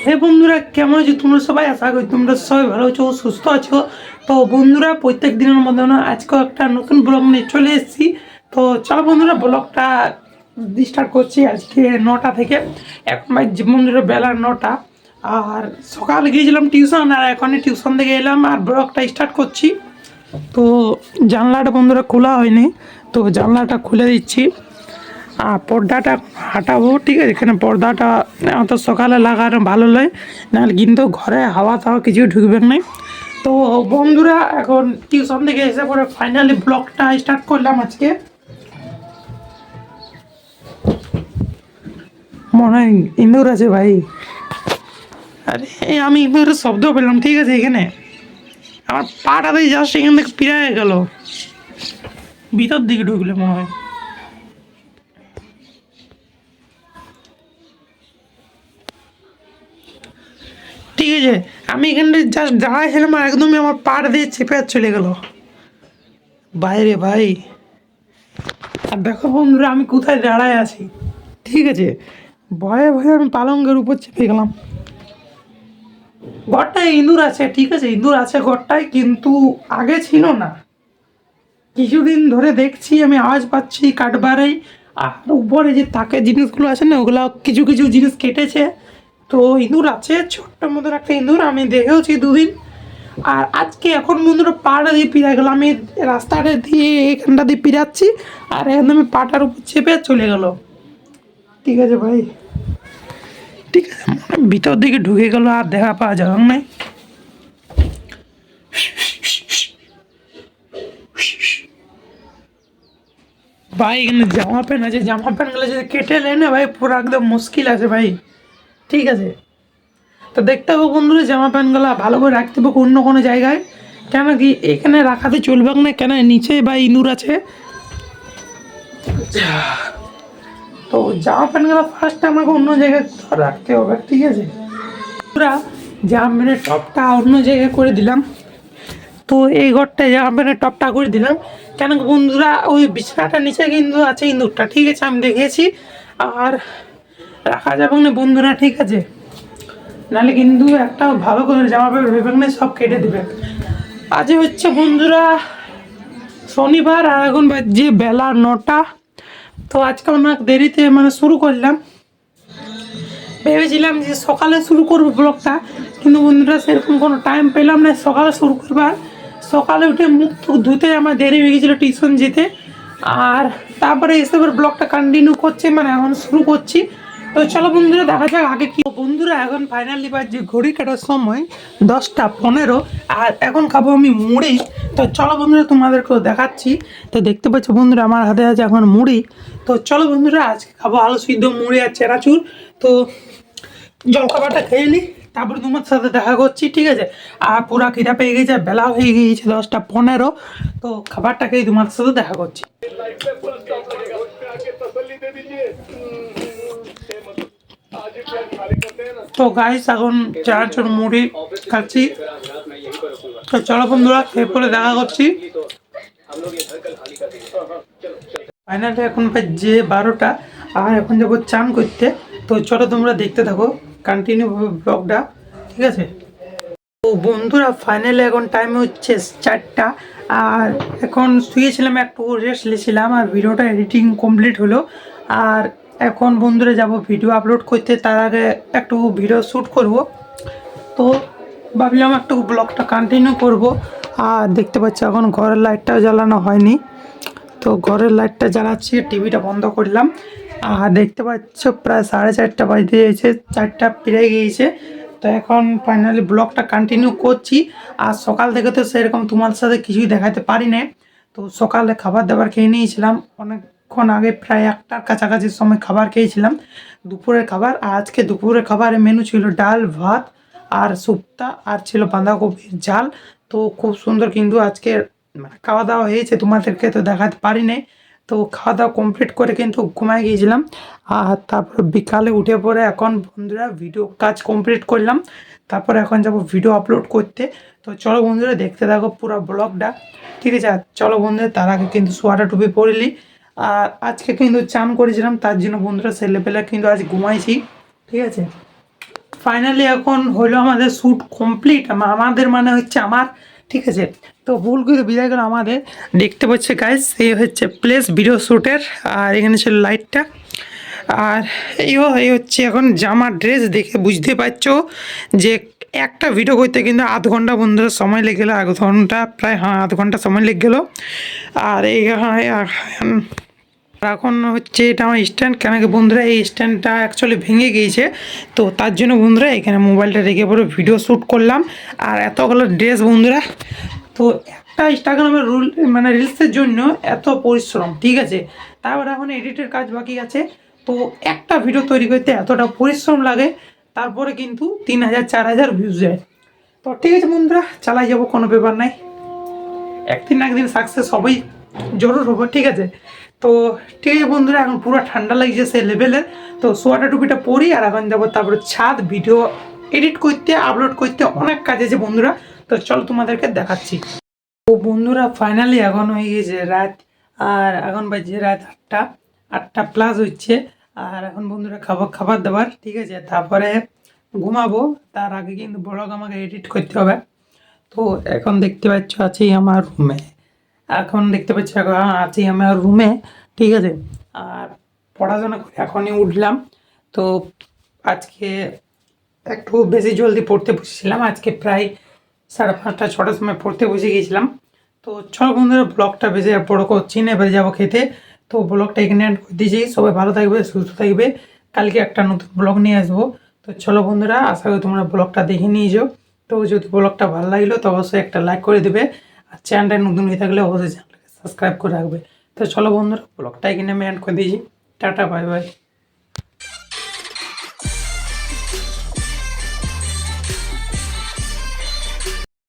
হে বন্ধুরা, কেমন আছো তোমরা সবাই? আশা করি তোমরা সবাই ভালো আছো, সুস্থ আছো। তো বন্ধুরা, প্রত্যেক দিনের মতন আজকেও একটা নতুন ব্লগ নিয়ে চলে এসেছি। তো চলো বন্ধুরা, ব্লগটা স্টার্ট করছি আজকে 9টা থেকে। এখন বাজছে বন্ধুরা বেলা 9টা। আর সকালে গিয়েছিলাম টিউশন, আর এখনই টিউশন থেকে এলাম আর ব্লগটা স্টার্ট করছি। তো জানলাটা বন্ধুরা খোলা হয়নি, তো জানলাটা খুলে দিচ্ছি। আর পর্দাটা হাঁটাবো, ঠিক আছে। এখানে পর্দাটা অত সকালে লাগানো ভালো নয়, নাহলে কিন্তু ঘরে হাওয়া টাওয়া কিছু ঢুকবে না। তো বন্ধুরা, এখন টিউশন থেকে এসে পরে ফাইনালি ব্লগটা স্টার্ট করলাম আজকে। মনে হয় ইন্দুর আছে ভাই। আরে আমি ইন্দুরের শব্দ পেলাম, ঠিক আছে। এখানে আমার পাটাতেই জাস্ট এখান থেকে পিড়ায় গেল, ভিতর দিকে ঢুকলে মনে হয়। ঠিক আছে, আমি এখানে জাস্ট দাঁড়াইছিলাম আর একদমই আমার পাড় দিয়ে চেপে চলে গেল বাইরে ভাই। আর দেখো বন্ধুরা, আমি কোথায় দাঁড়ায় আছি, ঠিক আছে। ভয়ে ভয়ে আমি পালঙ্গের উপর চেপে গেলাম। ঘরটায় ইঁদুর আছে, ঠিক আছে, ইঁদুর আছে ঘরটায়, কিন্তু আগে ছিল না। কিছুদিন ধরে দেখছি আমি আওয়াজ পাচ্ছি কাঠবারেই। আর উপরে যে তাকে জিনিসগুলো আছে না, ওগুলো কিছু কিছু জিনিস কেটেছে। তো ইঁদুর আছে, ছোট্ট মতন একটা ইঁদুর, আমি দেখেওছি দুদিন। আর আজকে এখন বন্ধুরা পাটা দিয়ে পিড়া গেল, আমি রাস্তাটা দিয়ে এখানটা দিয়ে পিড়াচ্ছি, আর একদম পাটার উপর চেপে চলে গেল। ঠিক আছে ভাই, ঠিক আছে, ভিতর দিকে ঢুকে গেল, আর দেখা পাওয়া যাবে না। ভাই এখানে জামা প্যান্ট আছে, জামা প্যান্টগুলো যদি কেটে নেয় না ভাই, পুরো একদম মুশকিল আছে ভাই, ঠিক আছে। তো দেখতে হবে বন্ধুরা, জামা প্যান্টগুলো ভালো করে রাখতে হবে অন্য কোনো জায়গায়, কেন কি এখানে রাখাতে চলবে না, কেন নিচে বা ইঁদুর আছে। তো জামা প্যান্টগুলো ফার্স্ট আমাকে অন্য জায়গায় রাখতে হবে, ঠিক আছে। পুরা জামা প্যান্টের টপটা অন্য জায়গায় করে দিলাম। তো এই ঘরটায় জামা প্যান্টের টপটা করে দিলাম, কেন কি বন্ধুরা, ওই বিছানাটার নিচে কিন্তু আছে ইঁদুরটা, ঠিক আছে, আমি দেখেছি। আর রাখা যাবে না বন্ধুরা, ঠিক আছে, নাহলে কিন্তু একটা ভালো করে জামা প্যান্ট ভেবে না সব কেটে দেবে। আজ হচ্ছে বন্ধুরা শনিবার, আর এখন বাজছে বেলা 9টা। তো আজকে অনেক দেরিতে শুরু করলাম। ভেবেছিলাম যে সকালে শুরু করবো ব্লগটা, কিন্তু বন্ধুরা সেরকম কোনো টাইম পেলাম না সকালে শুরু করবার। সকালে উঠে মুখ টুক ধুতে আমার দেরি হয়ে গেছিলো টিউশন যেতে। আর তারপরে এসবের ব্লগটা কন্টিনিউ করছে, এখন শুরু করছি। তো চলো বন্ধুরা, দেখা যাক আগে কি। বন্ধুরা এখন ফাইনালি বাজছে ঘড়ি কাটার সময় 10টা 15, আর এখন খাবো আমি মুড়ি। তো চলো বন্ধুরা, তোমাদেরকেও দেখাচ্ছি। তো দেখতে পাচ্ছ বন্ধুরা, আমার হাতে আছে এখন মুড়ি। তো চলো বন্ধুরা, আজকে খাবো আলু সিদ্ধ, মুড়ি আর চেনাচুর। তো জলখাবারটা খেয়ে নিই, তারপরে তোমার সাথে দেখা করছি, ঠিক আছে। আর পুরা খিদা পেয়ে গেছে, বেলা হয়ে গিয়েছে 10টা 15। তো খাবারটা খেয়ে তোমার সাথে দেখা করছি। তো গাইস এখন চারজন মুড়ি খাচ্ছি। তো চলো বন্ধুরা, খেয়ে পরে দেখা করছি। ফাইনালি এখন বাজছে 12টা, আর এখন যাবো চান করতে। তো চলো তোমরা দেখতে থাকো কন্টিনিউ ব্লগটা, ঠিক আছে। তো বন্ধুরা ফাইনালি এখন টাইম হচ্ছে 4টা, আর এখন শুয়েছিলাম, একটু রেস্ট নিয়েছিলাম, আর ভিডিওটা এডিটিং কমপ্লিট হলো। আর এখন বন্ধুরা যাব ভিডিও আপলোড করতে, তার আগে একটু ভিডিও শ্যুট করব। তো ভাবলাম একটু ব্লগটা কন্টিনিউ করব। আর দেখতে পাচ্ছি এখন ঘরের লাইটটাও জ্বালানো হয়নি, তো ঘরের লাইটটা জ্বালাচ্ছি, টিভিটা বন্ধ করলাম। আর দেখতে পাচ্ছ প্রায় 4:30 বাজতে গিয়েছে, 4টা পেরিয়ে গিয়েছে। তো এখন ফাইনালি ব্লগটা কন্টিনিউ করছি। আর সকাল থেকে তো সেরকম তোমার সাথে কিছুই দেখাতে পারি না। তো সকালে খাবার দাবার খেয়ে নিয়েছিলাম অনেকক্ষণ আগে, প্রায় 1টার কাছাকাছি সময় খাবার খেয়েছিলাম, দুপুরের খাবার। আর আজকে দুপুরের খাবারের মেনু ছিল ডাল ভাত আর শুক্তা, আর ছিল বাঁধাকপির ঝাল। তো খুব সুন্দর কিন্তু আজকে খাওয়া দাওয়া হয়েছে, তোমাদেরকে তো দেখাতে পারি নাই। তো খাওয়া দাওয়া কমপ্লিট করে কিন্তু ঘুমায় গিয়েছিলাম। আর তারপর বিকালে উঠে পড়ে এখন বন্ধুরা ভিডিও কাজ কমপ্লিট করলাম, তারপর এখন যাব ভিডিও আপলোড করতে। তো চলো বন্ধুরা, দেখতে থাকো পুরো ব্লগটা, ঠিক আছে। আর চলো বন্ধুরা, তার আগে কিন্তু সোয়াটার টুপি পরিলি। আর আজকে কিন্তু চান করেছিলাম, তার জন্য বন্ধুরা ছেলেপেলে কিন্তু আজ ঘুমাইছি, ঠিক আছে। ফাইনালি এখন হলো আমাদের শ্যুট কমপ্লিট, আমাদের মানে হচ্ছে আমার, ঠিক আছে। তো ভুল করে বিদায় গেল আমাদের, দেখতে পাচ্ছে গাইস এই হচ্ছে প্লেস ভিডিও শ্যুটের, আর এখানে ছিল লাইটটা, আর এই হচ্ছে এখন জামা ড্রেস দেখে বুঝতে পারছো যে একটা ভিডিও করতে কিন্তু আধ ঘন্টা বন্ধুরা সময় লেগে গেলো, আধ ঘন্টা প্রায়, হ্যাঁ আধ ঘন্টা সময় লেগে গেলো। আর এই এখন হচ্ছে এটা আমার স্ট্যান্ড, কেন কি বন্ধুরা এই স্ট্যান্ডটা অ্যাকচুয়ালি ভেঙে গিয়েছে, তো তার জন্য বন্ধুরা এখানে মোবাইলটা রেখে পরে ভিডিও শ্যুট করলাম। আর এতগুলো ড্রেস বন্ধুরা, তো একটা ইনস্টাগ্রামের মানে রিলসের জন্য এত পরিশ্রম, ঠিক আছে। তারপরে এখন এডিটের কাজ বাকি আছে, তো একটা ভিডিও তৈরি করতে এতটা পরিশ্রম লাগে, তারপরে কিন্তু 3000 4000 ভিউজ যায়। তো ঠিক আছে বন্ধুরা, চালাই যাবো, কোনো ব্যাপার নাই, একদিন না একদিন সাকসেস হবেই, জরুর হবো, ঠিক আছে। তো ঠিক আছে বন্ধুরা, এখন পুরো ঠান্ডা লাগছে সেই লেভেলের, তো সোয়াটার টুপিটা পরি আর এখন যাবো তারপরে ছাদ ভিডিও এডিট করতে, আপলোড করতে, অনেক কাজ আছে বন্ধুরা। তো চলো তোমাদেরকে দেখাচ্ছি। তো বন্ধুরা ফাইনালি এখন হয়ে গেছে রাত, আর এখন বাজছে রাত 8টা, 8টা প্লাস হচ্ছে। আর এখন বন্ধুরা খাবার দাবার, ঠিক আছে, তারপরে ঘুমাবো। তার আগে কিন্তু ব্লগ আমাকে এডিট করতে হবে। তো এখন দেখতে পাচ্ছ আছি আমার রুমে, এখন দেখতে পাচ্ছ এখন আছি আমার রুমে, ঠিক আছে। আর পড়াশোনা করে এখনই উঠলাম, তো আজকে একটু বেশি জলদি পড়তে বসেছিলাম, আজকে প্রায় 5:30 6টার সময় পড়তে বসে গিয়েছিলাম। তো চলো বন্ধুরা, ব্লগটা বেশি আর বড় করছি না, এবারে যাবো খেতে। তো ব্লগটা এখানে এন্ড করে দিয়েছি, সবাই ভালো থাকবে, সুস্থ থাকবে, কালকে একটা নতুন ব্লগ নিয়ে আসবো। তো চলো বন্ধুরা, আশা করি তোমরা ব্লগটা দেখে নিয়ে যাও। তো যদি ব্লগটা ভালো লাগলো তো অবশ্যই একটা লাইক করে দেবে, আর চ্যানেলটা নতুন হয়ে থাকলে অবশ্যই চ্যানেলটাকে সাবস্ক্রাইব করে রাখবে। তো চলো বন্ধুরা, ব্লগটা এখানে আমি এন্ড করে দিয়েছি, টাটা বাই বাই।